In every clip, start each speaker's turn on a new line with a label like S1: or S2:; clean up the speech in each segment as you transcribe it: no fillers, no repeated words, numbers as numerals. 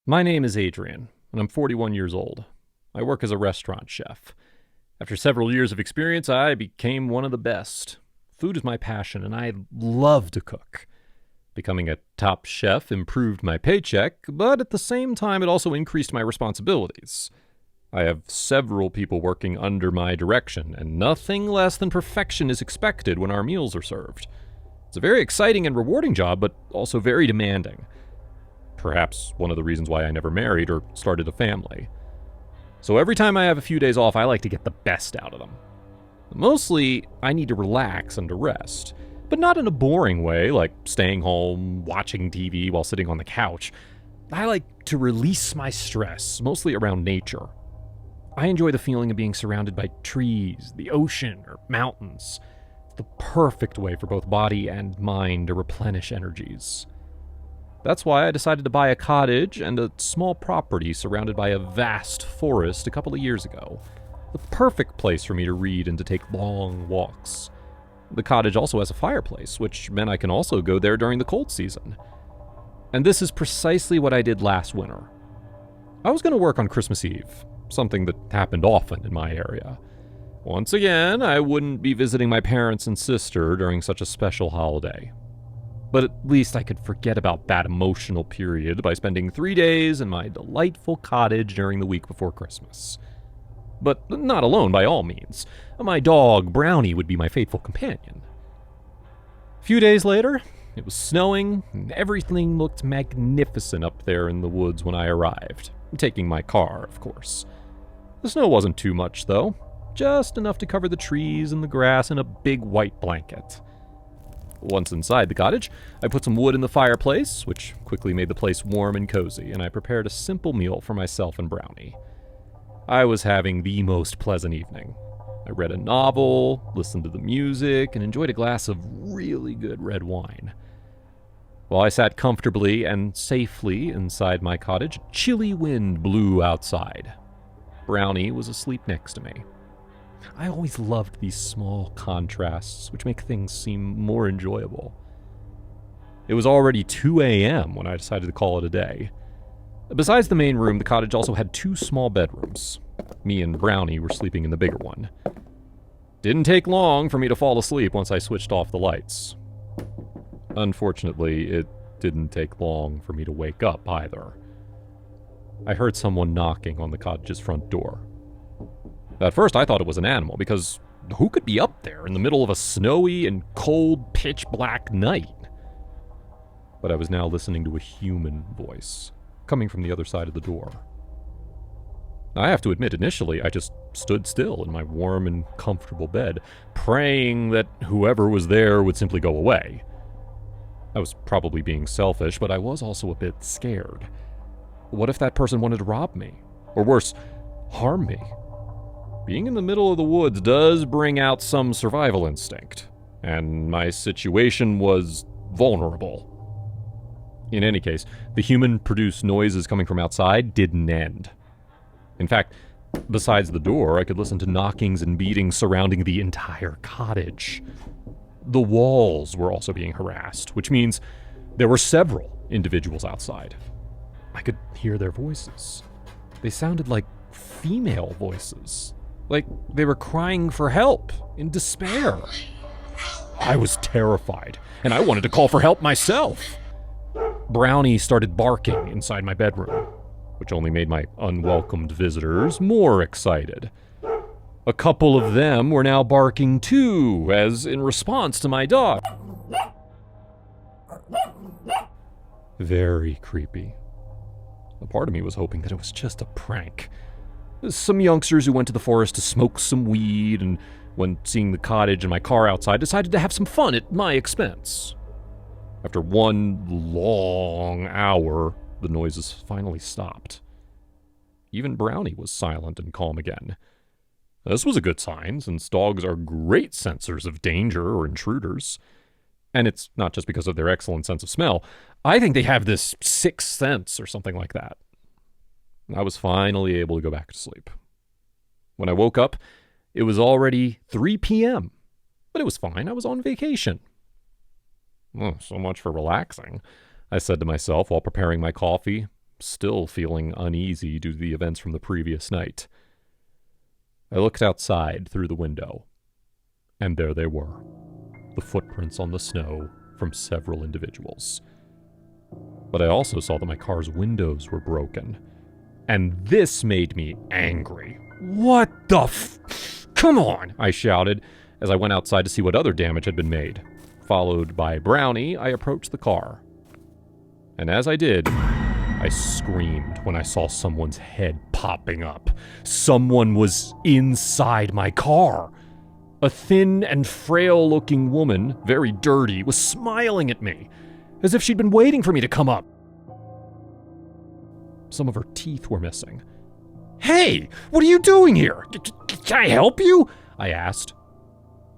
S1: My name is Adrian, and I'm 41 years old. I work as a restaurant chef. After several years of experience, I became one of the best. Food is my passion, and I love to cook. Becoming a top chef improved my paycheck, but at the same time, it also increased my responsibilities. I have several people working under my direction, and nothing less than perfection is expected when our meals are served. It's a very exciting and rewarding job, but also very demanding. Perhaps one of the reasons why I never married or started a family. So every time I have a few days off, I like to get the best out of them. Mostly, I need to relax and to rest, but not in a boring way, like staying home, watching TV while sitting on the couch. I like to release my stress, mostly around nature. I enjoy the feeling of being surrounded by trees, the ocean, or mountains. It's the perfect way for both body and mind to replenish energies. That's why I decided to buy a cottage and a small property surrounded by a vast forest a couple of years ago. The perfect place for me to read and to take long walks. The cottage also has a fireplace, which meant I can also go there during the cold season. And this is precisely what I did last winter. I was going to work on Christmas Eve, something that happened often in my area. Once again, I wouldn't be visiting my parents and sister during such a special holiday. But at least I could forget about that emotional period by spending 3 days in my delightful cottage during the week before Christmas. But not alone, by all means. My dog, Brownie, would be my faithful companion. A few days later, it was snowing, and everything looked magnificent up there in the woods when I arrived, taking my car, of course. The snow wasn't too much, though, just enough to cover the trees and the grass in a big white blanket. Once inside the cottage, I put some wood in the fireplace, which quickly made the place warm and cozy, and I prepared a simple meal for myself and Brownie. I was having the most pleasant evening. I read a novel, listened to the music, and enjoyed a glass of really good red wine. While I sat comfortably and safely inside my cottage, a chilly wind blew outside. Brownie was asleep next to me. I always loved these small contrasts, which make things seem more enjoyable. It was already 2 a.m. when I decided to call it a day. Besides the main room, the cottage also had 2 small bedrooms. Me and Brownie were sleeping in the bigger one. Didn't take long for me to fall asleep once I switched off the lights. Unfortunately, it didn't take long for me to wake up either. I heard someone knocking on the cottage's front door. At first, I thought it was an animal, because who could be up there in the middle of a snowy and cold, pitch-black night? But I was now listening to a human voice, coming from the other side of the door. I have to admit, initially, I just stood still in my warm and comfortable bed, praying that whoever was there would simply go away. I was probably being selfish, but I was also a bit scared. What if that person wanted to rob me? Or worse, harm me? Being in the middle of the woods does bring out some survival instinct, and my situation was vulnerable. In any case, the human-produced noises coming from outside didn't end. In fact, besides the door, I could listen to knockings and beatings surrounding the entire cottage. The walls were also being harassed, which means there were several individuals outside. I could hear their voices. They sounded like female voices. Like they were crying for help, in despair. I was terrified, and I wanted to call for help myself. Brownie started barking inside my bedroom, which only made my unwelcomed visitors more excited. A couple of them were now barking too, as in response to my dog. Very creepy. A part of me was hoping that it was just a prank. Some youngsters who went to the forest to smoke some weed and, when seeing the cottage and my car outside, decided to have some fun at my expense. After one long hour, the noises finally stopped. Even Brownie was silent and calm again. This was a good sign, since dogs are great sensors of danger or intruders. And it's not just because of their excellent sense of smell. I think they have this sixth sense or something like that. I was finally able to go back to sleep. When I woke up, it was already 3 p.m., but it was fine. I was on vacation. Oh, so much for relaxing, I said to myself while preparing my coffee, still feeling uneasy due to the events from the previous night. I looked outside through the window, and there they were, the footprints on the snow from several individuals. But I also saw that my car's windows were broken, and this made me angry. "What the Come on!" I shouted as I went outside to see what other damage had been made. Followed by Brownie, I approached the car. And as I did, I screamed when I saw someone's head popping up. Someone was inside my car. A thin and frail-looking woman, very dirty, was smiling at me, as if she'd been waiting for me to come up. Some of her teeth were missing. "Hey, what are you doing here? Can I help you?" I asked.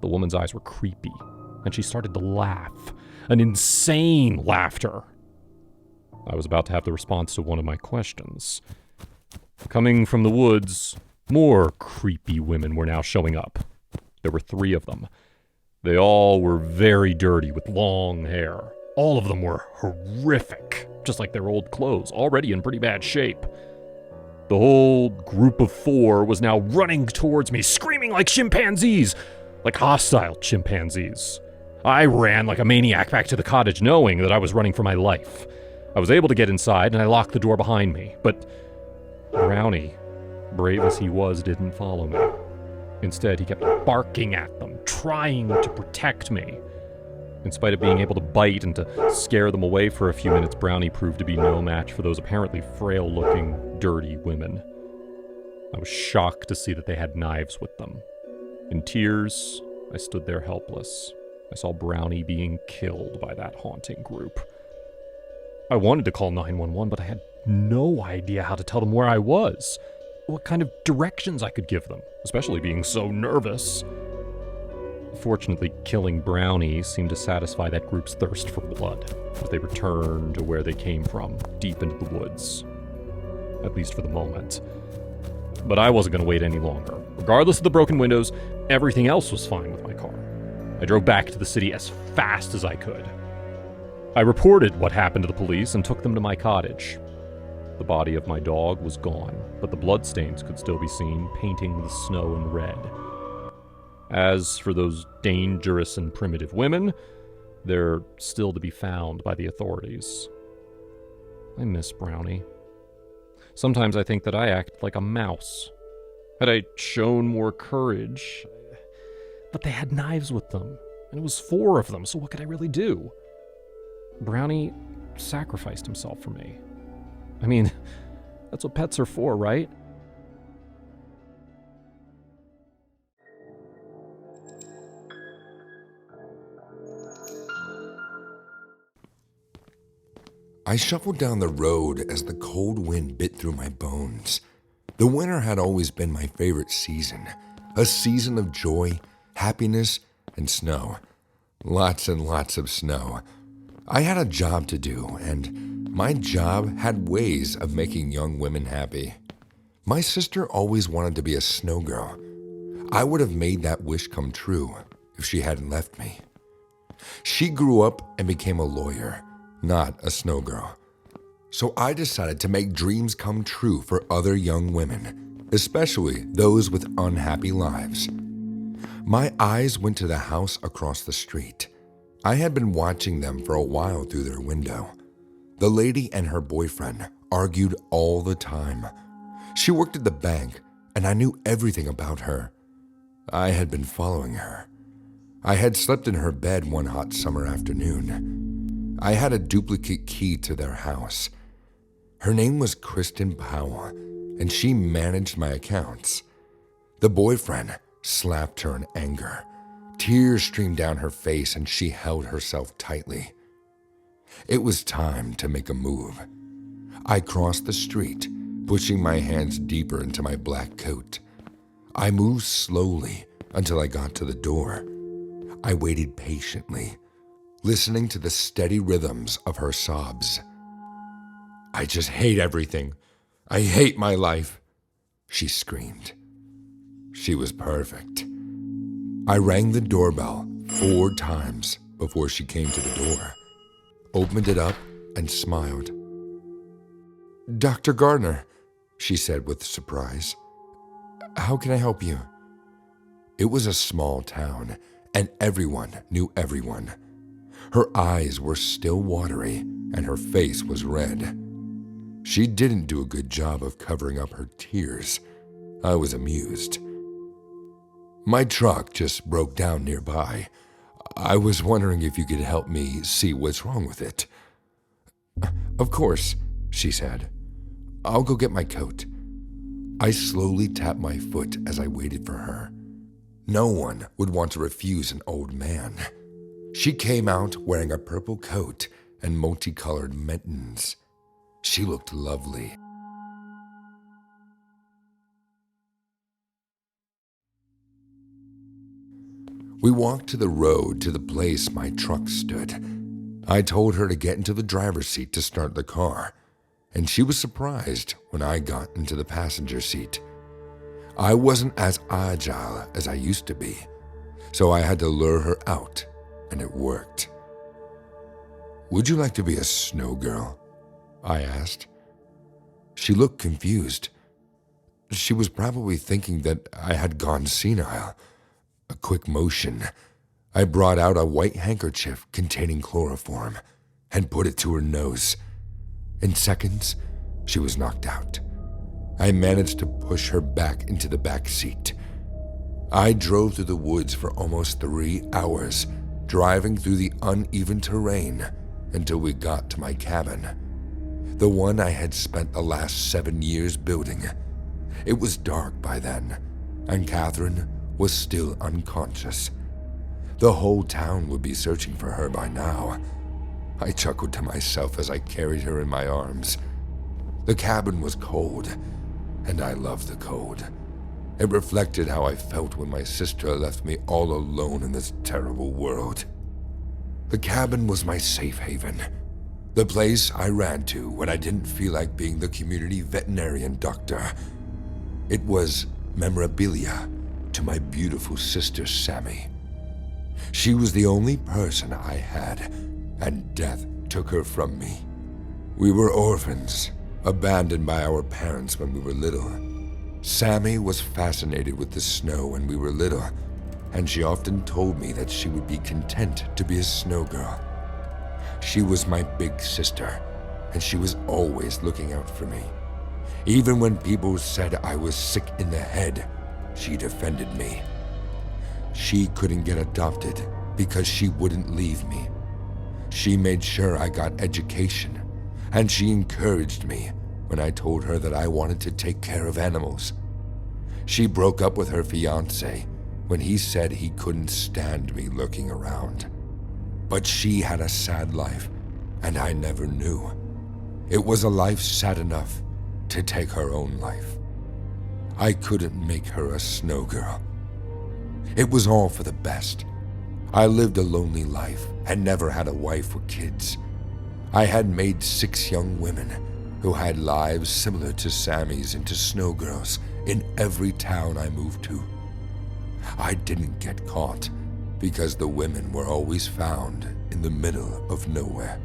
S1: The woman's eyes were creepy, and she started to laugh, an insane laughter. I was about to have the response to one of my questions. Coming from the woods, more creepy women were now showing up. There were 3 of them. They all were very dirty with long hair. All of them were horrific, just like their old clothes, already in pretty bad shape. The whole group of 4 was now running towards me, screaming like chimpanzees, like hostile chimpanzees. I ran like a maniac back to the cottage, knowing that I was running for my life. I was able to get inside, and I locked the door behind me, but Brownie, brave as he was, didn't follow me. Instead, he kept barking at them, trying to protect me. In spite of being able to bite and to scare them away for a few minutes, Brownie proved to be no match for those apparently frail-looking, dirty women. I was shocked to see that they had knives with them. In tears, I stood there helpless. I saw Brownie being killed by that haunting group. I wanted to call 911, but I had no idea how to tell them where I was, what kind of directions I could give them, especially being so nervous. Fortunately, killing Brownie seemed to satisfy that group's thirst for blood, as they returned to where they came from, deep into the woods. At least for the moment. But I wasn't going to wait any longer. Regardless of the broken windows, everything else was fine with my car. I drove back to the city as fast as I could. I reported what happened to the police and took them to my cottage. The body of my dog was gone, but the bloodstains could still be seen, painting the snow in red. As for those dangerous and primitive women, they're still to be found by the authorities. I miss Brownie. Sometimes I think that I act like a mouse. Had I shown more courage... But they had knives with them, and it was 4 of them, so what could I really do? Brownie sacrificed himself for me. I mean, that's what pets are for, right?
S2: I shuffled down the road as the cold wind bit through my bones. The winter had always been my favorite season, a season of joy, happiness, and snow. Lots and lots of snow. I had a job to do, and my job had ways of making young women happy. My sister always wanted to be a snow girl. I would have made that wish come true if she hadn't left me. She grew up and became a lawyer, not a snow girl. So I decided to make dreams come true for other young women, especially those with unhappy lives. My eyes went to the house across the street. I had been watching them for a while through their window. The lady and her boyfriend argued all the time. She worked at the bank, and I knew everything about her. I had been following her. I had slept in her bed one hot summer afternoon. I had a duplicate key to their house. Her name was Kristen Powell, and she managed my accounts. The boyfriend slapped her in anger. Tears streamed down her face, and she held herself tightly. It was time to make a move. I crossed the street, pushing my hands deeper into my black coat. I moved slowly until I got to the door. I waited patiently, listening to the steady rhythms of her sobs. "I just hate everything. I hate my life," she screamed. She was perfect. I rang the doorbell 4 times before she came to the door, opened it up, and smiled. Dr. Gardner, she said with surprise. How can I help you? It was a small town, and everyone knew everyone. Her eyes were still watery, and her face was red. She didn't do a good job of covering up her tears. I was amused. My truck just broke down nearby. I was wondering if you could help me see what's wrong with it. Of course, she said. I'll go get my coat. I slowly tapped my foot as I waited for her. No one would want to refuse an old man. She came out wearing a purple coat and multicolored mittens. She looked lovely. We walked to the road to the place my truck stood. I told her to get into the driver's seat to start the car, and she was surprised when I got into the passenger seat. I wasn't as agile as I used to be, so I had to lure her out, and it worked. Would you like to be a snow girl? I asked. She looked confused. She was probably thinking that I had gone senile. A quick motion. I brought out a white handkerchief containing chloroform and put it to her nose. In seconds, she was knocked out. I managed to push her back into the back seat. I drove through the woods for almost 3 hours, driving through the uneven terrain until we got to my cabin, the one I had spent the last 7 years building. It was dark by then, and Catherine was still unconscious. The whole town would be searching for her by now. I chuckled to myself as I carried her in my arms. The cabin was cold, and I loved the cold. It reflected how I felt when my sister left me all alone in this terrible world. The cabin was my safe haven, the place I ran to when I didn't feel like being the community veterinarian doctor. It was memorabilia to my beautiful sister Sammy. She was the only person I had, and death took her from me. We were orphans, abandoned by our parents when we were little. Sammy was fascinated with the snow when we were little, and she often told me that she would be content to be a snow girl. She was my big sister, and she was always looking out for me. Even when people said I was sick in the head, she defended me. She couldn't get adopted because she wouldn't leave me. She made sure I got education, and she encouraged me when I told her that I wanted to take care of animals. She broke up with her fiancé when he said he couldn't stand me lurking around. But she had a sad life, and I never knew. It was a life sad enough to take her own life. I couldn't make her a snow girl. It was all for the best. I lived a lonely life and never had a wife or kids. I had made 6 young women who had lives similar to Sammy's into snow girls in every town I moved to. I didn't get caught because the women were always found in the middle of nowhere.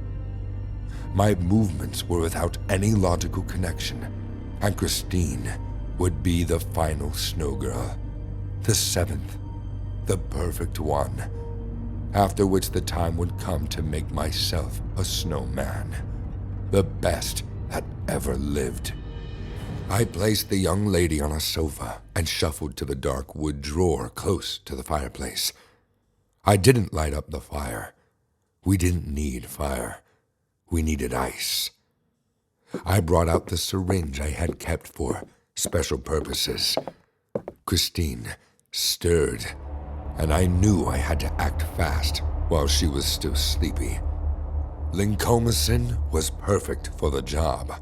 S2: My movements were without any logical connection, and Christine would be the final snow girl, the 7th, the perfect one, after which the time would come to make myself a snowman, the best that ever lived. I placed the young lady on a sofa and shuffled to the dark wood drawer close to the fireplace. I didn't light up the fire. We didn't need fire. We needed ice. I brought out the syringe I had kept for special purposes. Christine stirred, and I knew I had to act fast while she was still sleepy. Lincomycin was perfect for the job.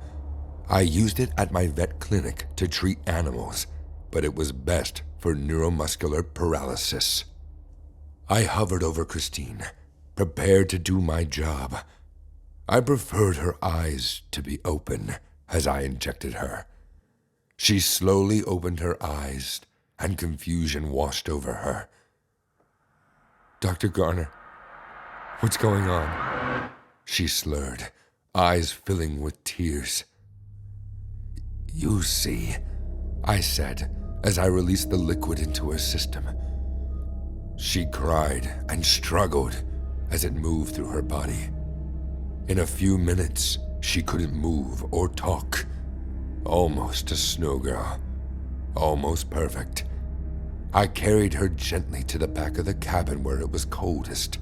S2: I used it at my vet clinic to treat animals, but it was best for neuromuscular paralysis. I hovered over Christine, prepared to do my job. I preferred her eyes to be open as I injected her. She slowly opened her eyes, and confusion washed over her. Dr. Garner, what's going on? She slurred, eyes filling with tears. "You see," I said as I released the liquid into her system. She cried and struggled as it moved through her body. In a few minutes, she couldn't move or talk. Almost a snow girl. Almost perfect. I carried her gently to the back of the cabin where it was coldest.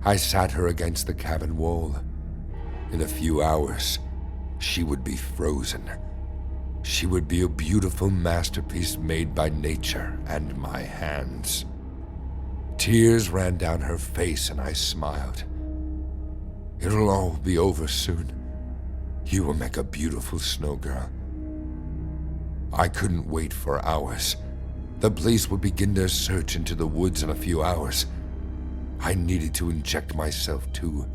S2: I sat her against the cabin wall. In a few hours, she would be frozen. She would be a beautiful masterpiece made by nature and my hands. Tears ran down her face and I smiled. "It'll all be over soon. You will make a beautiful snow girl." I couldn't wait for hours. The police would begin their search into the woods in a few hours. I needed to inject myself too.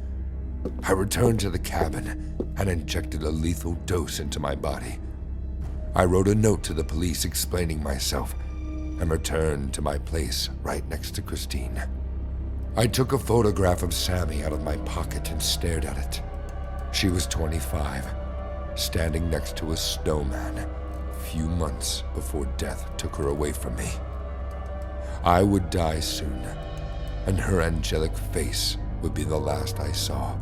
S2: I returned to the cabin and injected a lethal dose into my body. I wrote a note to the police explaining myself and returned to my place right next to Christine. I took a photograph of Sammy out of my pocket and stared at it. She was 25, standing next to a snowman, a few months before death took her away from me. I would die soon, and her angelic face would be the last I saw.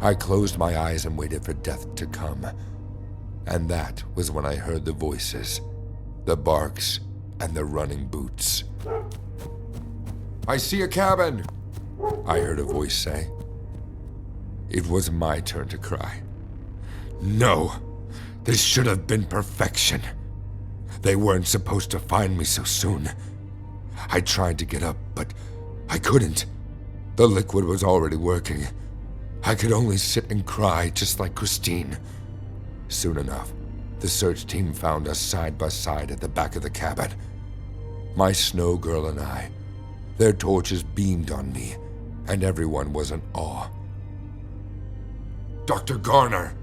S2: I closed my eyes and waited for death to come. And that was when I heard the voices, the barks, and the running boots. "I see a cabin," I heard a voice say. It was my turn to cry. No, this should have been perfection. They weren't supposed to find me so soon. I tried to get up, but I couldn't. The liquid was already working. I could only sit and cry just like Christine. Soon enough, the search team found us side by side at the back of the cabin. My snow girl and I. Their torches beamed on me, and everyone was in awe. "Dr. Garner!"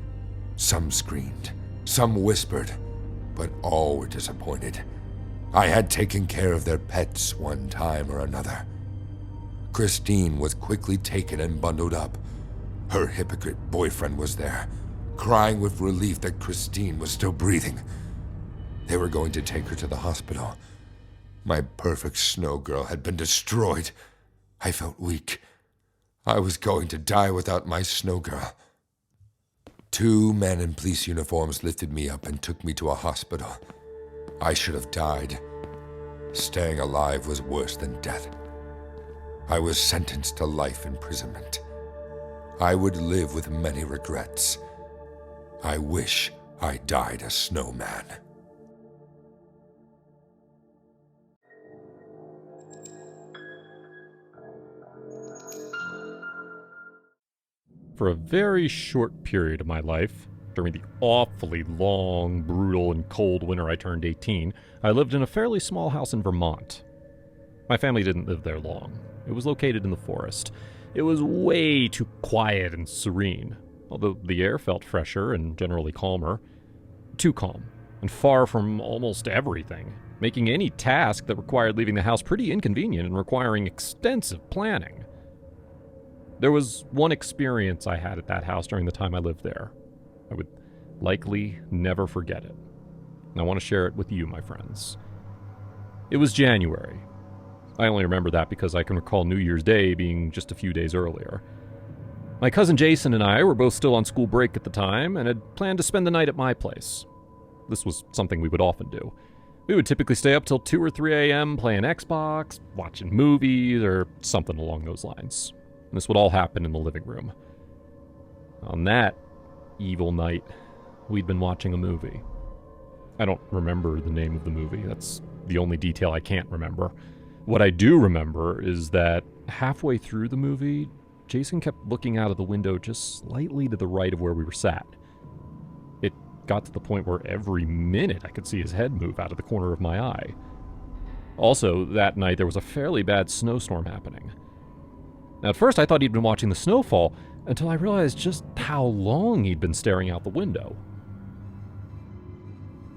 S2: Some screamed, some whispered, but all were disappointed. I had taken care of their pets one time or another. Christine was quickly taken and bundled up. Her hypocrite boyfriend was there, crying with relief that Christine was still breathing. They were going to take her to the hospital. My perfect snow girl had been destroyed. I felt weak. I was going to die without my snow girl. 2 men in police uniforms lifted me up and took me to a hospital. I should have died. Staying alive was worse than death. I was sentenced to life imprisonment. I would live with many regrets. I wish I died a snowman.
S1: For a very short period of my life, during the awfully long, brutal, and cold winter I turned 18, I lived in a fairly small house in Vermont. My family didn't live there long. It was located in the forest. It was way too quiet and serene, although the air felt fresher and generally calmer. Too calm, and far from almost everything, making any task that required leaving the house pretty inconvenient and requiring extensive planning. There was one experience I had at that house during the time I lived there. I would likely never forget it. And I want to share it with you, my friends. It was January. I only remember that because I can recall New Year's Day being just a few days earlier. My cousin Jason and I were both still on school break at the time and had planned to spend the night at my place. This was something we would often do. We would typically stay up till 2 or 3 a.m. playing Xbox, watching movies, or something along those lines. And this would all happen in the living room. On that evil night, we'd been watching a movie. I don't remember the name of the movie. That's the only detail I can't remember. What I do remember is that halfway through the movie, Jason kept looking out of the window just slightly to the right of where we were sat. It got to the point where every minute I could see his head move out of the corner of my eye. Also, that night there was a fairly bad snowstorm happening. Now, at first I thought he'd been watching the snowfall, until I realized just how long he'd been staring out the window.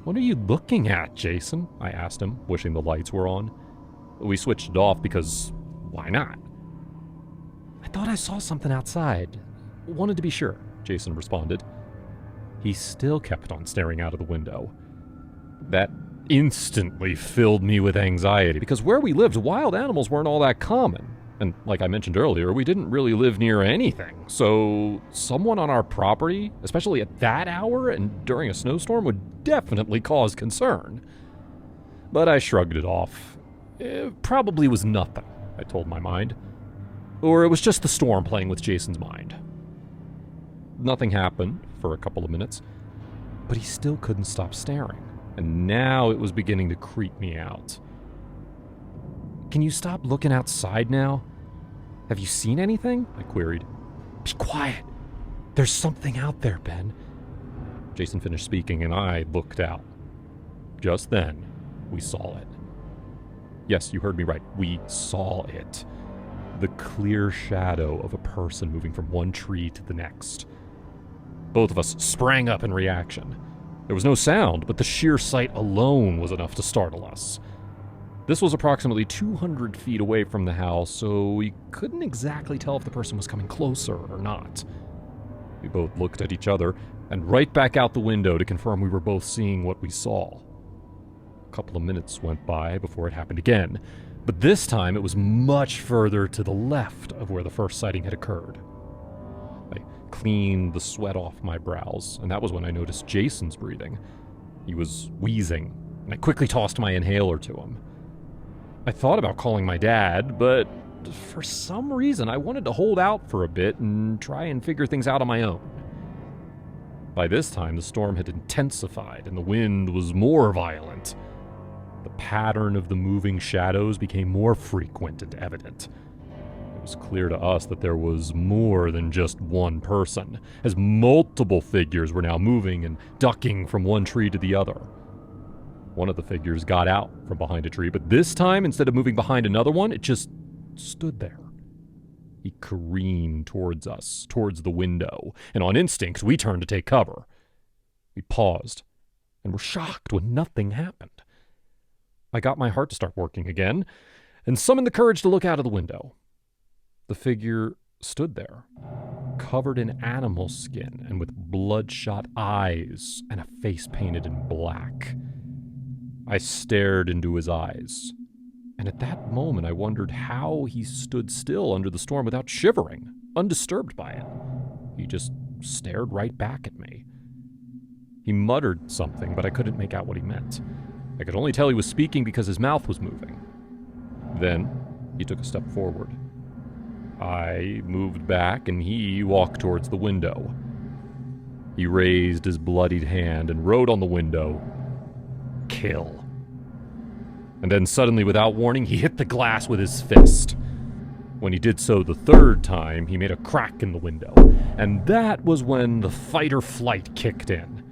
S1: "What are you looking at, Jason?" I asked him, wishing the lights were on. We switched it off because, why not? "I thought I saw something outside. Wanted to be sure," Jason responded. he still kept on staring out of the window. That instantly filled me with anxiety, because where we lived, wild animals weren't all that common. And like I mentioned earlier, we didn't really live near anything. So someone on our property, especially at that hour and during a snowstorm, would definitely cause concern. But I shrugged it off. It probably was nothing, I told my mind. Or it was just the storm playing with Jason's mind. Nothing happened for a couple of minutes, but he still couldn't stop staring. And now it was beginning to creep me out. "Can you stop looking outside now? Have you seen anything?" I queried. "Be quiet. There's something out there, Ben." Jason finished speaking and I looked out. Just then, we saw it. Yes, you heard me right. We saw it. The clear shadow of a person moving from one tree to the next. Both of us sprang up in reaction. There was no sound, but the sheer sight alone was enough to startle us. This was approximately 200 feet away from the house, so we couldn't exactly tell if the person was coming closer or not. We both looked at each other and right back out the window to confirm we were both seeing what we saw. A couple of minutes went by before it happened again, but this time it was much further to the left of where the first sighting had occurred. I cleaned the sweat off my brows, and that was when I noticed Jason's breathing. He was wheezing, and I quickly tossed my inhaler to him. I thought about calling my dad, but for some reason I wanted to hold out for a bit and try and figure things out on my own. By this time, the storm had intensified and the wind was more violent. The pattern of the moving shadows became more frequent and evident. It was clear to us that there was more than just one person, as multiple figures were now moving and ducking from one tree to the other. One of the figures got out from behind a tree, but this time, instead of moving behind another one, it just stood there. He careened towards us, towards the window, and on instinct, we turned to take cover. We paused, and were shocked when nothing happened. I got my heart to start working again, and summoned the courage to look out of the window. The figure stood there, covered in animal skin and with bloodshot eyes and a face painted in black. I stared into his eyes, and at that moment I wondered how he stood still under the storm without shivering, undisturbed by it. He just stared right back at me. He muttered something, but I couldn't make out what he meant. I could only tell he was speaking because his mouth was moving. Then he took a step forward. I moved back, and he walked towards the window. He raised his bloodied hand and wrote on the window, "Kill." And then suddenly, without warning, he hit the glass with his fist. When he did so the third time, he made a crack in the window, and that was when the fight or flight kicked in.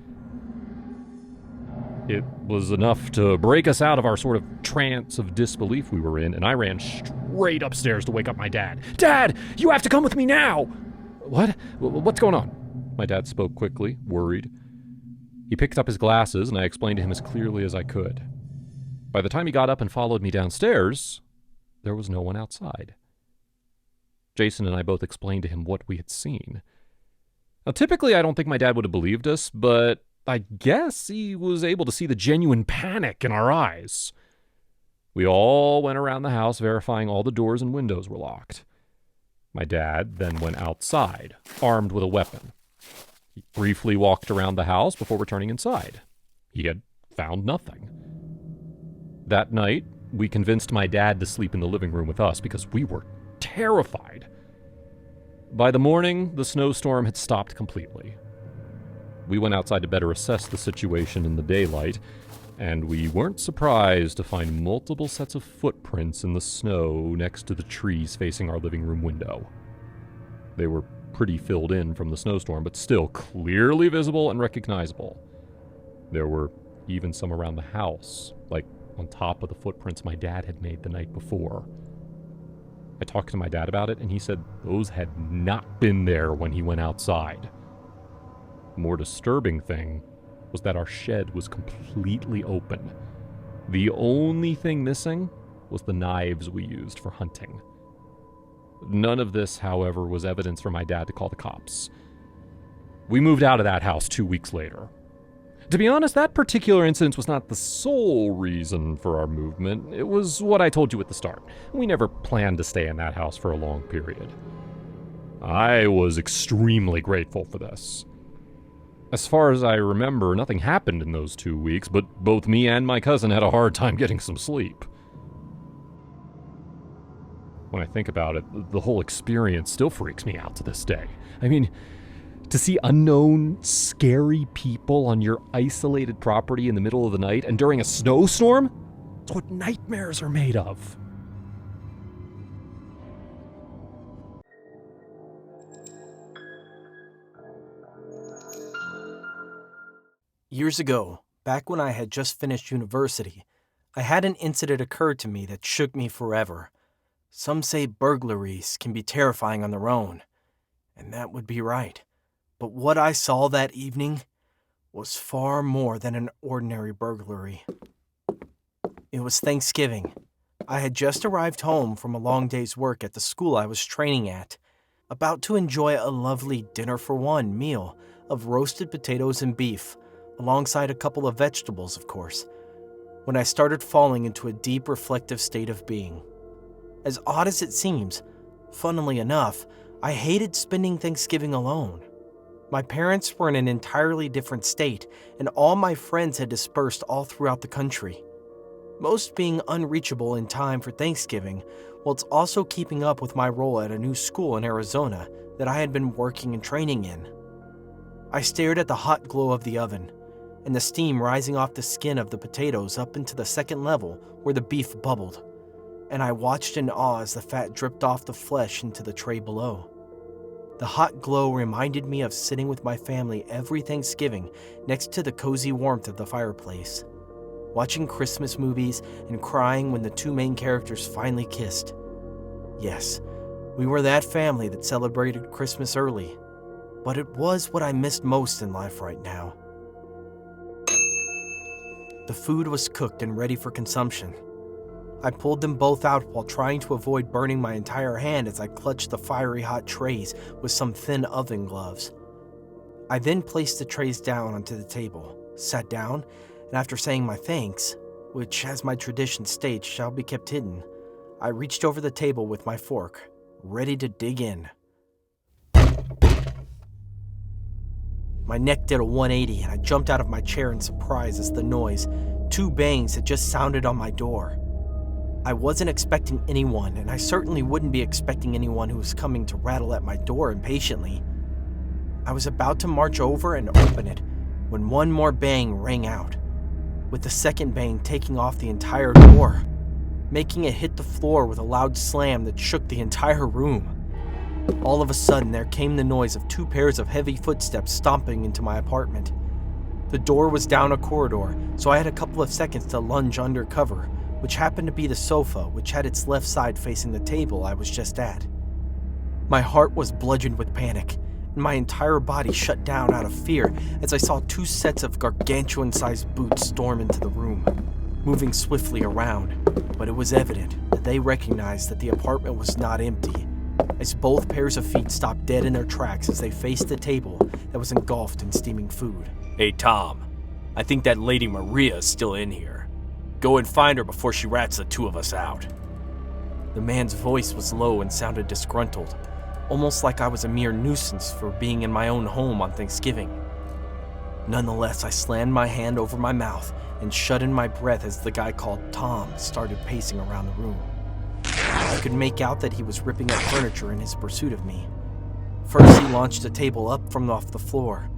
S1: It was enough to break us out of our sort of trance of disbelief we were in, and I ran straight upstairs to wake up my dad. "Dad, you have to come with me now!" "What? What's going on?" My dad spoke quickly, worried. He picked up his glasses, and I explained to him as clearly as I could. By the time he got up and followed me downstairs, there was no one outside. Jason and I both explained to him what we had seen. Now, typically, I don't think my dad would have believed us, but I guess he was able to see the genuine panic in our eyes. We all went around the house, verifying all the doors and windows were locked. My dad then went outside, armed with a weapon. He briefly walked around the house before returning inside. He had found nothing. That night, we convinced my dad to sleep in the living room with us because we were terrified. By the morning, the snowstorm had stopped completely. We went outside to better assess the situation in the daylight, and we weren't surprised to find multiple sets of footprints in the snow next to the trees facing our living room window. They were pretty filled in from the snowstorm, but still clearly visible and recognizable. There were even some around the house, like on top of the footprints my dad had made the night before. I talked to my dad about it, and he said those had not been there when he went outside. The more disturbing thing was that our shed was completely open. The only thing missing was the knives we used for hunting. None of this, however, was evidence for my dad to call the cops. We moved out of that house 2 weeks later. To be honest, that particular incident was not the sole reason for our movement. It was what I told you at the start. We never planned to stay in that house for a long period. I was extremely grateful for this. As far as I remember, nothing happened in those 2 weeks, but both me and my cousin had a hard time getting some sleep. When I think about it, the whole experience still freaks me out to this day. I mean, to see unknown, scary people on your isolated property in the middle of the night and during a snowstorm? It's what nightmares are made of.
S3: Years ago, back when I had just finished university, I had an incident occur to me that shook me forever. Some say burglaries can be terrifying on their own, and that would be right. But what I saw that evening was far more than an ordinary burglary. It was Thanksgiving. I had just arrived home from a long day's work at the school I was training at, about to enjoy a lovely dinner-for-one meal of roasted potatoes and beef, alongside a couple of vegetables, of course, when I started falling into a deep reflective state of being. As odd as it seems, funnily enough, I hated spending Thanksgiving alone. My parents were in an entirely different state, and all my friends had dispersed all throughout the country, most being unreachable in time for Thanksgiving, whilst also keeping up with my role at a new school in Arizona that I had been working and training in. I stared at the hot glow of the oven, and the steam rising off the skin of the potatoes up into the second level where the beef bubbled, and I watched in awe as the fat dripped off the flesh into the tray below. The hot glow reminded me of sitting with my family every Thanksgiving next to the cozy warmth of the fireplace, watching Christmas movies and crying when the two main characters finally kissed. Yes, we were that family that celebrated Christmas early, but it was what I missed most in life right now. The food was cooked and ready for consumption. I pulled them both out while trying to avoid burning my entire hand as I clutched the fiery hot trays with some thin oven gloves. I then placed the trays down onto the table, sat down, and after saying my thanks, which as my tradition states shall be kept hidden, I reached over the table with my fork, ready to dig in. My neck did a 180 and I jumped out of my chair in surprise as the noise, 2 bangs, had just sounded on my door. I wasn't expecting anyone, and I certainly wouldn't be expecting anyone who was coming to rattle at my door impatiently. I was about to march over and open it when one more bang rang out, with the second bang taking off the entire door, making it hit the floor with a loud slam that shook the entire room. All of a sudden, there came the noise of 2 pairs of heavy footsteps stomping into my apartment. The door was down a corridor, so I had a couple of seconds to lunge under cover, which happened to be the sofa, which had its left side facing the table I was just at. My heart was bludgeoned with panic, and my entire body shut down out of fear as I saw 2 sets of gargantuan-sized boots storm into the room, moving swiftly around, but it was evident that they recognized that the apartment was not empty, as both pairs of feet stopped dead in their tracks as they faced the table that was engulfed in steaming food.
S4: Hey, Tom, I think that Lady Maria is still in here. Go and find her before she rats the 2 of us out.
S3: The man's voice was low and sounded disgruntled, almost like I was a mere nuisance for being in my own home on Thanksgiving. Nonetheless, I slammed my hand over my mouth and shut in my breath as the guy called Tom started pacing around the room. I could make out that he was ripping up furniture in his pursuit of me. First, he launched a table up from off the floor,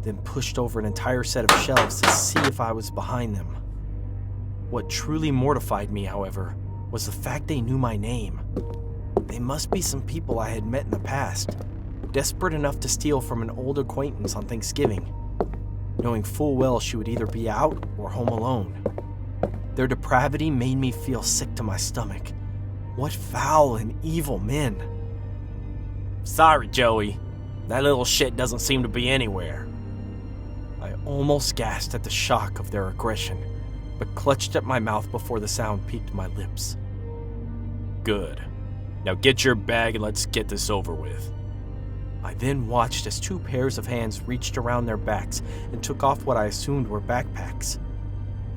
S3: then pushed over an entire set of shelves to see if I was behind them. What truly mortified me, however, was the fact they knew my name. They must be some people I had met in the past, desperate enough to steal from an old acquaintance on Thanksgiving, knowing full well she would either be out or home alone. Their depravity made me feel sick to my stomach. What foul and evil men.
S4: Sorry, Joey. That little shit doesn't seem to be anywhere.
S3: I almost gasped at the shock of their aggression, but clutched at my mouth before the sound peaked my lips.
S4: Good. Now get your bag and let's get this over with.
S3: I then watched as 2 pairs of hands reached around their backs and took off what I assumed were backpacks.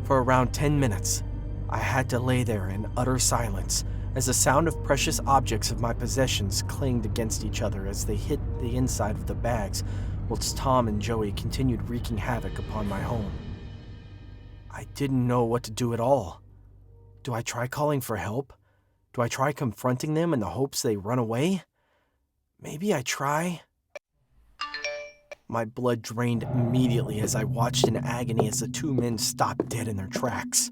S3: For around 10 minutes, I had to lay there in utter silence as the sound of precious objects of my possessions clanged against each other as they hit the inside of the bags, whilst Tom and Joey continued wreaking havoc upon my home. I didn't know what to do at all. Do I try calling for help? Do I try confronting them in the hopes they run away? Maybe I try. My blood drained immediately as I watched in agony as the 2 men stopped dead in their tracks.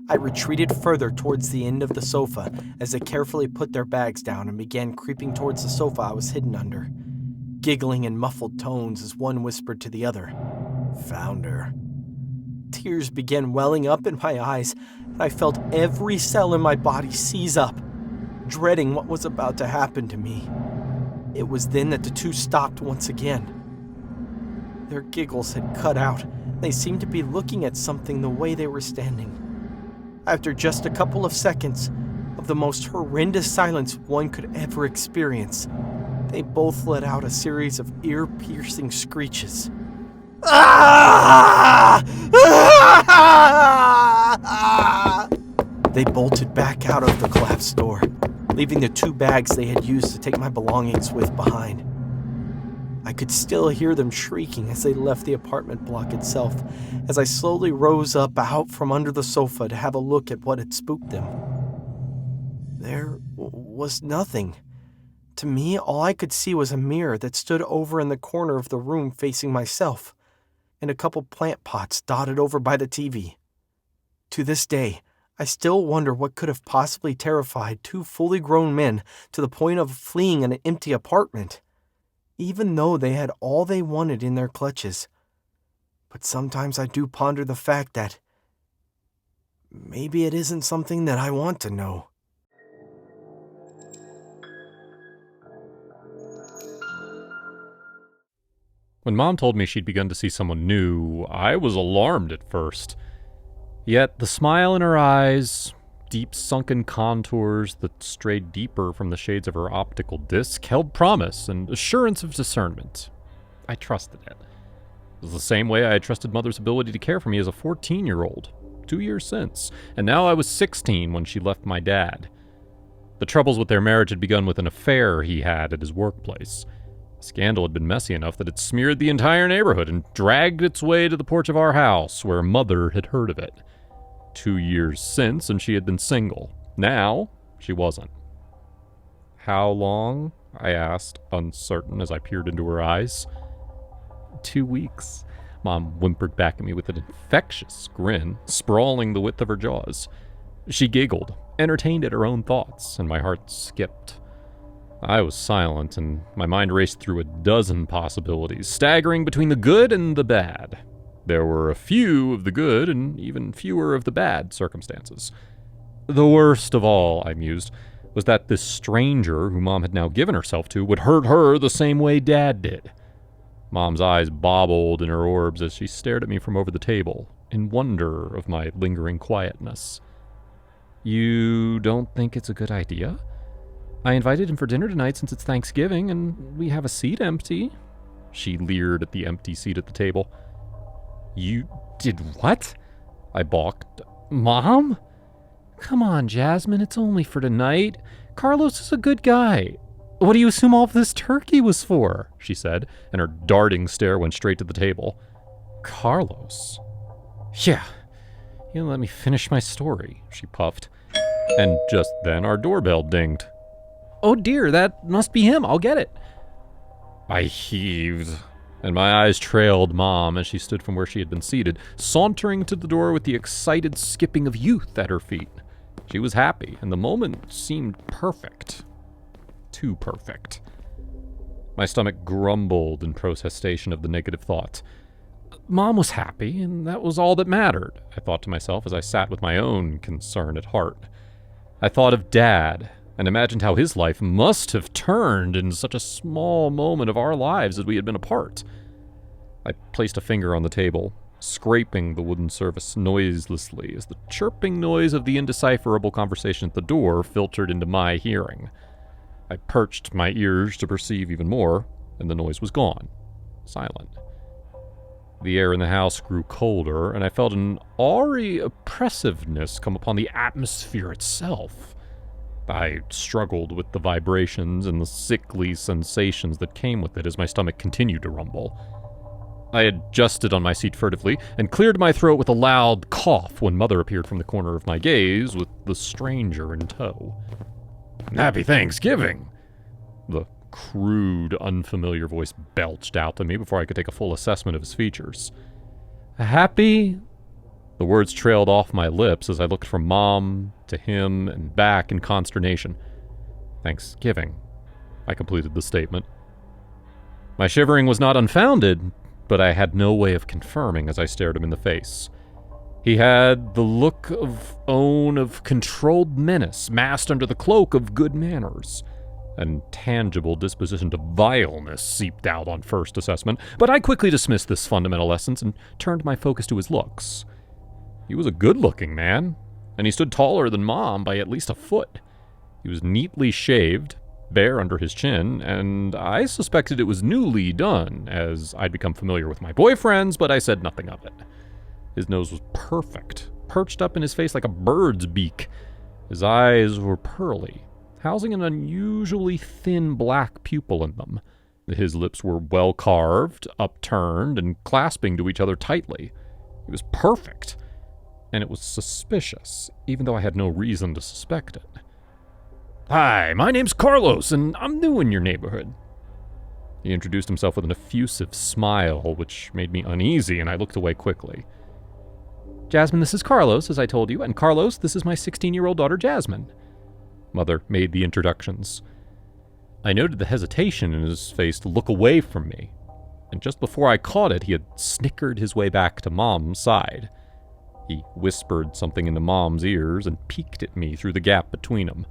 S3: I retreated further towards the end of the sofa as they carefully put their bags down and began creeping towards the sofa I was hidden under, giggling in muffled tones as one whispered to the other, "Found her." Tears began welling up in my eyes, and I felt every cell in my body seize up, dreading what was about to happen to me. It was then that the 2 stopped once again. Their giggles had cut out. They seemed to be looking at something the way they were standing. After just a couple of seconds of the most horrendous silence one could ever experience, they both let out a series of ear-piercing screeches. Ah! Ah! They bolted back out of the collapsed door, leaving the 2 bags they had used to take my belongings with behind. I could still hear them shrieking as they left the apartment block itself, as I slowly rose up out from under the sofa to have a look at what had spooked them. There was nothing. To me, all I could see was a mirror that stood over in the corner of the room facing myself, and a couple plant pots dotted over by the TV. To this day, I still wonder what could have possibly terrified 2 fully grown men to the point of fleeing an empty apartment, even though they had all they wanted in their clutches. But sometimes I do ponder the fact that maybe it isn't something that I want to know.
S1: When Mom told me she'd begun to see someone new, I was alarmed at first. Yet the smile in her eyes, deep sunken contours that strayed deeper from the shades of her optical disc, held promise and assurance of discernment. I trusted it. It was the same way I had trusted Mother's ability to care for me as a 14-year-old, 2 years since, and now I was 16 when she left my dad. The troubles with their marriage had begun with an affair he had at his workplace. The scandal had been messy enough that it smeared the entire neighborhood and dragged its way to the porch of our house, where Mother had heard of it. 2 years since, and she had been single. Now, she wasn't. "How long?" I asked, uncertain as I peered into her eyes. 2 weeks. Mom whimpered back at me with an infectious grin, sprawling the width of her jaws. She giggled, entertained at her own thoughts, and my heart skipped. I was silent, and my mind raced through a dozen possibilities, staggering between the good and the bad. There were a few of the good and even fewer of the bad circumstances. The worst of all, I mused, was that this stranger who Mom had now given herself to would hurt her the same way Dad did. Mom's eyes bobbled in her orbs as she stared at me from over the table, in wonder of my lingering quietness. "You don't think it's a good idea? I invited him for dinner tonight since it's Thanksgiving, and we have a seat empty." She leered at the empty seat at the table. "You did what?" I balked. "Mom? Come on, Jasmine, it's only for tonight. Carlos is a good guy. What do you assume all of this turkey was for?" she said, and her darting stare went straight to the table. "Carlos? Yeah, you let me finish my story," she puffed. And just then our doorbell dinged. "Oh dear, that must be him. I'll get it." I heaved, and my eyes trailed Mom as she stood from where she had been seated, sauntering to the door with the excited skipping of youth at her feet. She was happy, and the moment seemed perfect. Too perfect. My stomach grumbled in protestation of the negative thought. Mom was happy, and that was all that mattered, I thought to myself as I sat with my own concern at heart. I thought of Dad, and imagined how his life must have turned in such a small moment of our lives as we had been apart. I placed a finger on the table, scraping the wooden surface noiselessly as the chirping noise of the indecipherable conversation at the door filtered into my hearing. I perched my ears to perceive even more, and the noise was gone. Silent. The air in the house grew colder, and I felt an awry oppressiveness come upon the atmosphere itself. I struggled with the vibrations and the sickly sensations that came with it as my stomach continued to rumble. I adjusted on my seat furtively and cleared my throat with a loud cough when Mother appeared from the corner of my gaze with the stranger in tow. "Happy Thanksgiving!" The crude, unfamiliar voice belched out to me before I could take a full assessment of his features. "Happy?" The words trailed off my lips as I looked from Mom to him and back in consternation. "Thanksgiving," I completed the statement. My shivering was not unfounded, but I had no way of confirming as I stared him in the face. He had the look of controlled menace masked under the cloak of good manners. An tangible disposition to vileness seeped out on first assessment, but I quickly dismissed this fundamental essence and turned my focus to his looks. He was a good-looking man, and he stood taller than Mom by at least a foot. He was neatly shaved, bare under his chin, and I suspected it was newly done, as I'd become familiar with my boyfriends, but I said nothing of it. His nose was perfect, perched up in his face like a bird's beak. His eyes were pearly, housing an unusually thin black pupil in them. His lips were well carved, upturned, and clasping to each other tightly. He was perfect, and it was suspicious, even though I had no reason to suspect it. "Hi, my name's Carlos, and I'm new in your neighborhood." He introduced himself with an effusive smile, which made me uneasy, and I looked away quickly. "Jasmine, this is Carlos, as I told you, and Carlos, this is my 16-year-old daughter, Jasmine." Mother made the introductions. I noted the hesitation in his face to look away from me, and just before I caught it, he had snickered his way back to Mom's side. He whispered something into Mom's ears and peeked at me through the gap between them.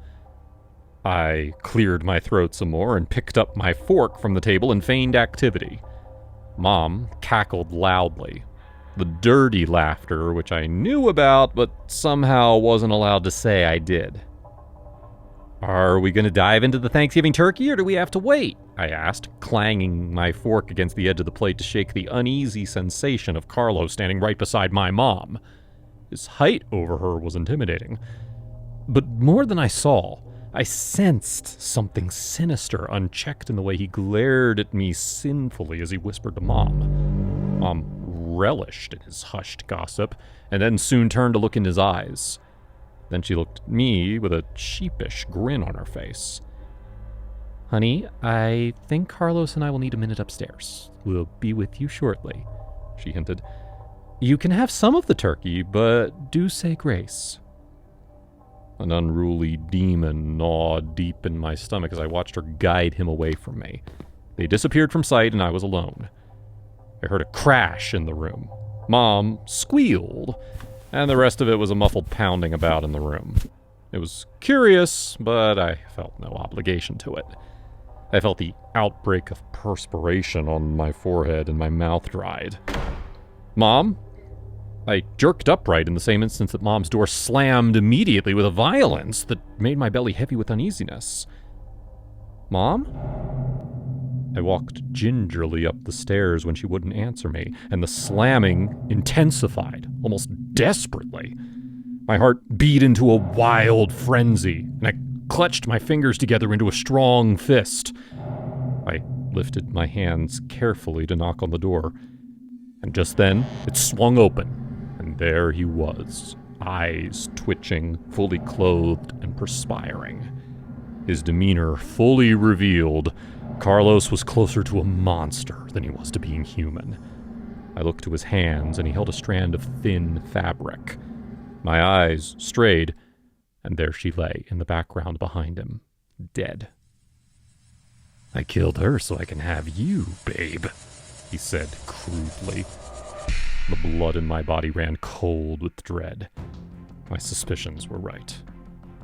S1: I cleared my throat some more and picked up my fork from the table in feigned activity. Mom cackled loudly. The dirty laughter, which I knew about, but somehow wasn't allowed to say I did. "Are we going to dive into the Thanksgiving turkey, or do we have to wait?" I asked, clanging my fork against the edge of the plate to shake the uneasy sensation of Carlos standing right beside my mom. His height over her was intimidating. But more than I saw, I sensed something sinister unchecked in the way he glared at me sinfully as he whispered to Mom. Mom relished in his hushed gossip, and then soon turned to look in his eyes. Then she looked at me with a sheepish grin on her face. "Honey, I think Carlos and I will need a minute upstairs. We'll be with you shortly," she hinted. "You can have some of the turkey, but do say grace." An unruly demon gnawed deep in my stomach as I watched her guide him away from me. They disappeared from sight, and I was alone. I heard a crash in the room. Mom squealed, and the rest of it was a muffled pounding about in the room. It was curious, but I felt no obligation to it. I felt the outbreak of perspiration on my forehead, and my mouth dried. "Mom?" I jerked upright in the same instant that Mom's door slammed immediately with a violence that made my belly heavy with uneasiness. "Mom?" I walked gingerly up the stairs when she wouldn't answer me, and the slamming intensified, almost desperately. My heart beat into a wild frenzy, and I clutched my fingers together into a strong fist. I lifted my hands carefully to knock on the door, and just then it swung open, and there he was, eyes twitching, fully clothed and perspiring. His demeanor fully revealed Carlos was closer to a monster than he was to being human. I looked to his hands, and he held a strand of thin fabric. My eyes strayed, and there she lay in the background behind him, dead. "I killed her so I can have you, babe," he said crudely. The blood in my body ran cold with dread. My suspicions were right.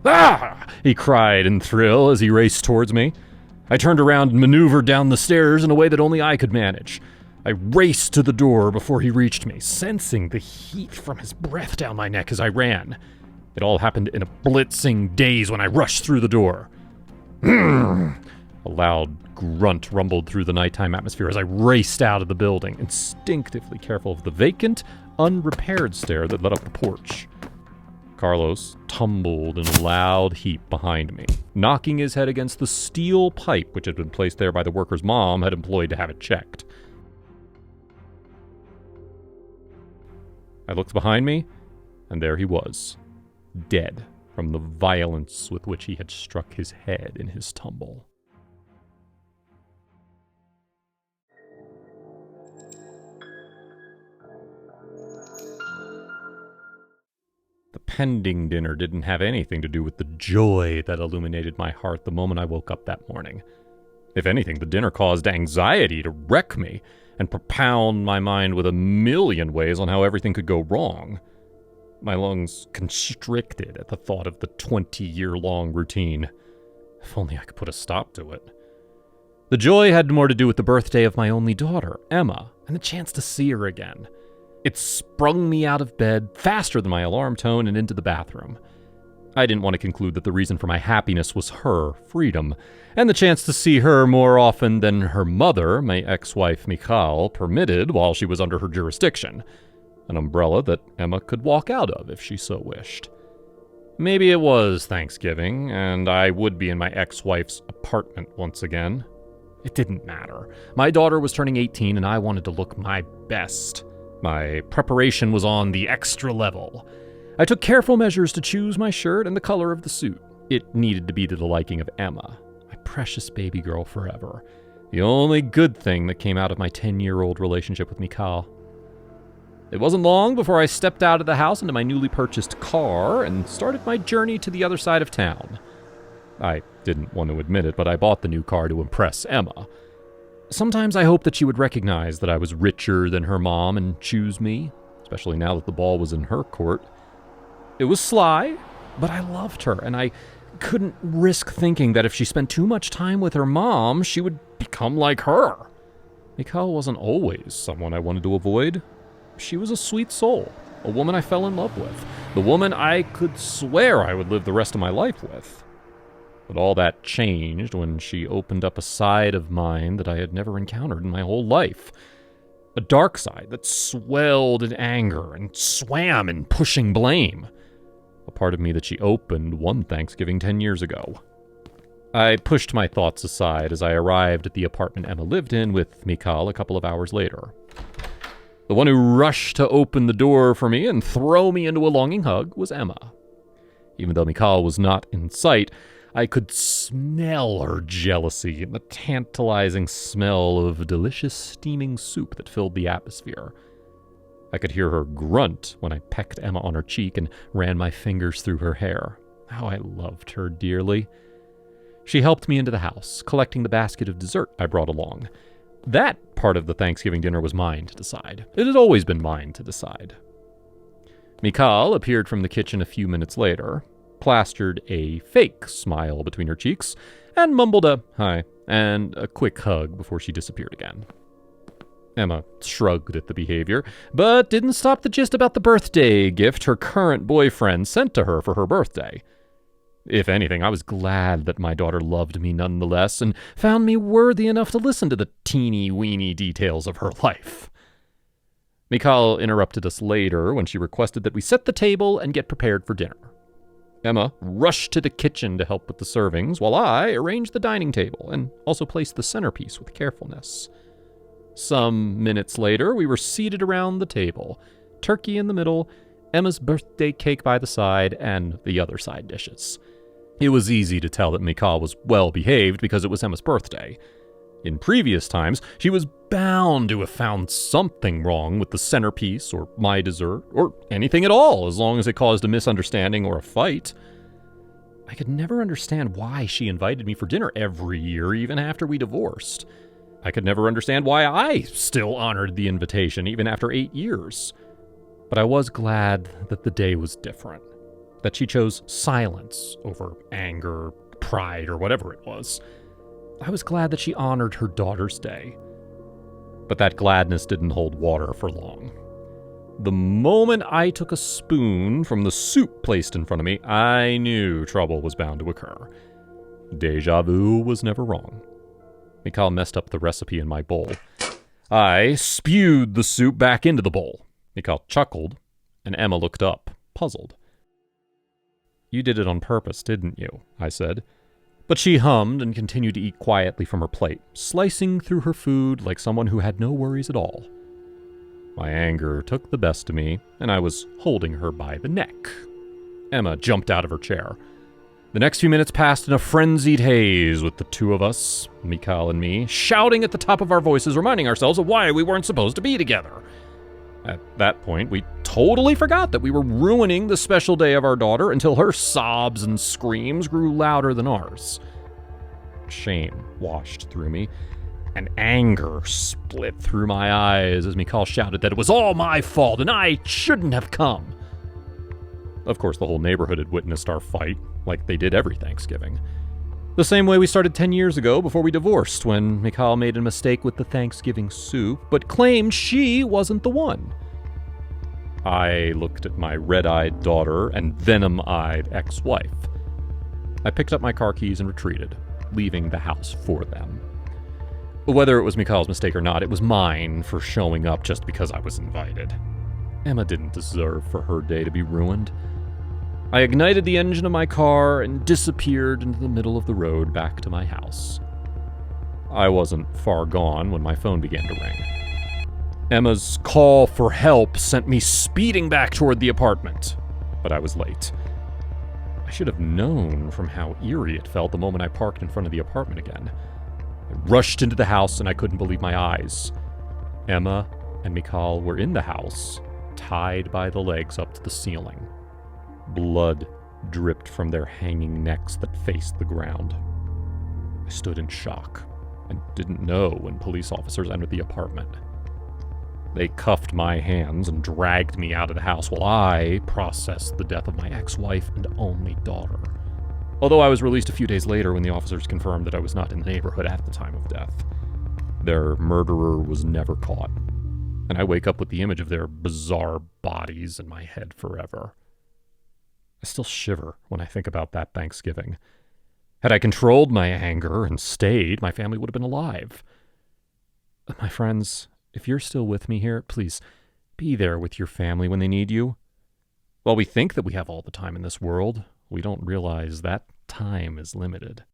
S1: "Ah!" he cried in thrill as he raced towards me. I turned around and maneuvered down the stairs in a way that only I could manage. I raced to the door before he reached me, sensing the heat from his breath down my neck as I ran. It all happened in a blitzing daze when I rushed through the door. A loud grunt rumbled through the nighttime atmosphere as I raced out of the building, instinctively careful of the vacant, unrepaired stair that led up the porch. Carlos tumbled in a loud heap behind me, knocking his head against the steel pipe which had been placed there by the worker's mom had employed to have it checked. I looked behind me, and there he was, dead from the violence with which he had struck his head in his tumble. The pending dinner didn't have anything to do with the joy that illuminated my heart the moment I woke up that morning. If anything, the dinner caused anxiety to wreck me and propound my mind with a million ways on how everything could go wrong. My lungs constricted at the thought of the 20-year-long routine. If only I could put a stop to it. The joy had more to do with the birthday of my only daughter, Emma, and the chance to see her again. It sprung me out of bed faster than my alarm tone and into the bathroom. I didn't want to conclude that the reason for my happiness was her freedom, and the chance to see her more often than her mother, my ex-wife MacLeod, permitted while she was under her jurisdiction. An umbrella that Emma could walk out of if she so wished. Maybe it was Thanksgiving, and I would be in my ex-wife's apartment once again. It didn't matter. My daughter was turning 18, and I wanted to look my best. My preparation was on the extra level. I took careful measures to choose my shirt and the color of the suit. It needed to be to the liking of Emma, my precious baby girl forever. The only good thing that came out of my 10-year-old relationship with MacLeod. It wasn't long before I stepped out of the house into my newly purchased car and started my journey to the other side of town. I didn't want to admit it, but I bought the new car to impress Emma. Sometimes I hoped that she would recognize that I was richer than her mom and choose me, especially now that the ball was in her court. It was sly, but I loved her, and I couldn't risk thinking that if she spent too much time with her mom, she would become like her. MacLeod wasn't always someone I wanted to avoid. She was a sweet soul, a woman I fell in love with, the woman I could swear I would live the rest of my life with. But all that changed when she opened up a side of mine that I had never encountered in my whole life. A dark side that swelled in anger and swam in pushing blame. A part of me that she opened one Thanksgiving 10 years ago. I pushed my thoughts aside as I arrived at the apartment Emma lived in with MacLeod a couple of hours later. The one who rushed to open the door for me and throw me into a longing hug was Emma. Even though MacLeod was not in sight, I could smell her jealousy and the tantalizing smell of delicious steaming soup that filled the atmosphere. I could hear her grunt when I pecked Emma on her cheek and ran my fingers through her hair. How I loved her dearly. She helped me into the house, collecting the basket of dessert I brought along. That part of the Thanksgiving dinner was mine to decide. It had always been mine to decide. MacLeod appeared from the kitchen a few minutes later, plastered a fake smile between her cheeks, and mumbled a hi and a quick hug before she disappeared again. Emma shrugged at the behavior, but didn't stop the gist about the birthday gift her current boyfriend sent to her for her birthday. If anything, I was glad that my daughter loved me nonetheless and found me worthy enough to listen to the teeny-weeny details of her life. MacLeod interrupted us later when she requested that we set the table and get prepared for dinner. Emma rushed to the kitchen to help with the servings, while I arranged the dining table and also placed the centerpiece with carefulness. Some minutes later, we were seated around the table, turkey in the middle, Emma's birthday cake by the side, and the other side dishes. It was easy to tell that MacLeod was well behaved because it was Emma's birthday. In previous times, she was bound to have found something wrong with the centerpiece or my dessert, or anything at all, as long as it caused a misunderstanding or a fight. I could never understand why she invited me for dinner every year, even after we divorced. I could never understand why I still honored the invitation, even after 8 years. But I was glad that the day was different, that she chose silence over anger, pride, or whatever it was. I was glad that she honored her daughter's day. But that gladness didn't hold water for long. The moment I took a spoon from the soup placed in front of me, I knew trouble was bound to occur. Deja vu was never wrong. Mikal messed up the recipe in my bowl. I spewed the soup back into the bowl. Mikal chuckled, and Emma looked up, puzzled. "You did it on purpose, didn't you?" I said. But she hummed and continued to eat quietly from her plate, slicing through her food like someone who had no worries at all. My anger took the best of me, and I was holding her by the neck. Emma jumped out of her chair. The next few minutes passed in a frenzied haze with the two of us, Mikal and me, shouting at the top of our voices, reminding ourselves of why we weren't supposed to be together. At that point, we totally forgot that we were ruining the special day of our daughter until her sobs and screams grew louder than ours. Shame washed through me, and anger split through my eyes as Mikal shouted that it was all my fault and I shouldn't have come. Of course, the whole neighborhood had witnessed our fight, like they did every Thanksgiving. The same way we started 10 years ago before we divorced, when Mikal made a mistake with the Thanksgiving soup, but claimed she wasn't the one. I looked at my red-eyed daughter and venom-eyed ex-wife. I picked up my car keys and retreated, leaving the house for them. Whether it was Mikal's mistake or not, it was mine for showing up just because I was invited. Emma didn't deserve for her day to be ruined. I ignited the engine of my car and disappeared into the middle of the road back to my house. I wasn't far gone when my phone began to ring. Emma's call for help sent me speeding back toward the apartment, but I was late. I should have known from how eerie it felt the moment I parked in front of the apartment again. I rushed into the house and I couldn't believe my eyes. Emma and Mikal were in the house, tied by the legs up to the ceiling. Blood dripped from their hanging necks that faced the ground. I stood in shock and didn't know when police officers entered the apartment. They cuffed my hands and dragged me out of the house while I processed the death of my ex-wife and only daughter. Although I was released a few days later when the officers confirmed that I was not in the neighborhood at the time of death. Their murderer was never caught, and I wake up with the image of their bizarre bodies in my head forever. I still shiver when I think about that Thanksgiving. Had I controlled my anger and stayed, my family would have been alive. My friends, if you're still with me here, please be there with your family when they need you. While we think that we have all the time in this world, we don't realize that time is limited.